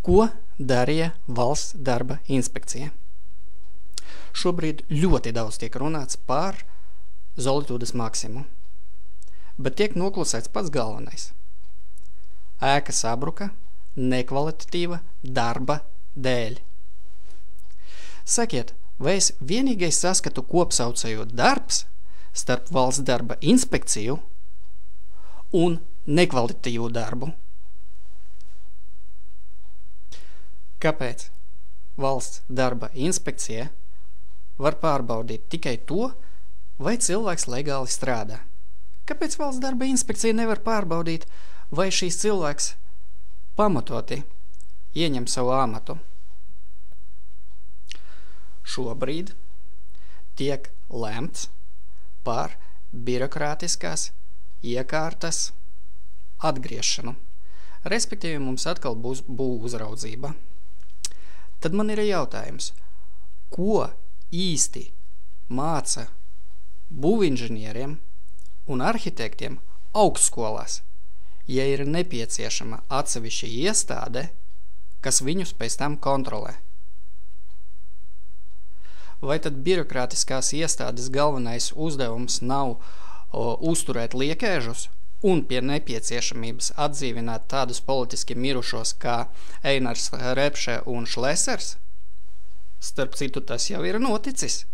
Ko darīja Valsts darba inspekcija? Šobrīd ļoti daudz tiek runāts par Zolitūdes maksimu, bet tiek noklusēts pats galvenais. Ēka sabruka nekvalitatīva darba dēļ. Sakiet, vai es vienīgais saskatu kopsaucējo darbs starp Valsts darba inspekciju un nekvalitatīvu darbu? Kāpēc Valsts darba inspekcija var pārbaudīt tikai to, vai cilvēks legāli strādā? Kāpēc Valsts darba inspekcija nevar pārbaudīt, vai šīs cilvēks pamatoti ieņem savu amatu? Šobrīd tiek lemts par birokrātiskās iekārtas atgriešanu. Respektīvi, mums atkal būs uzraudzība. Tad man ir jautājums, ko īsti māca būvinženieriem un arhitektiem augstskolās, ja ir nepieciešama atsevišķa iestāde, kas viņus pēc tam kontrolē? Vai tad birokrātiskās iestādes galvenais uzdevums nav uzturēt liekēžus un pie nepieciešamības atdzīvināt tādus politiski mirušos kā Einars Repše un Šlesers? Starp citu, tas jau ir noticis.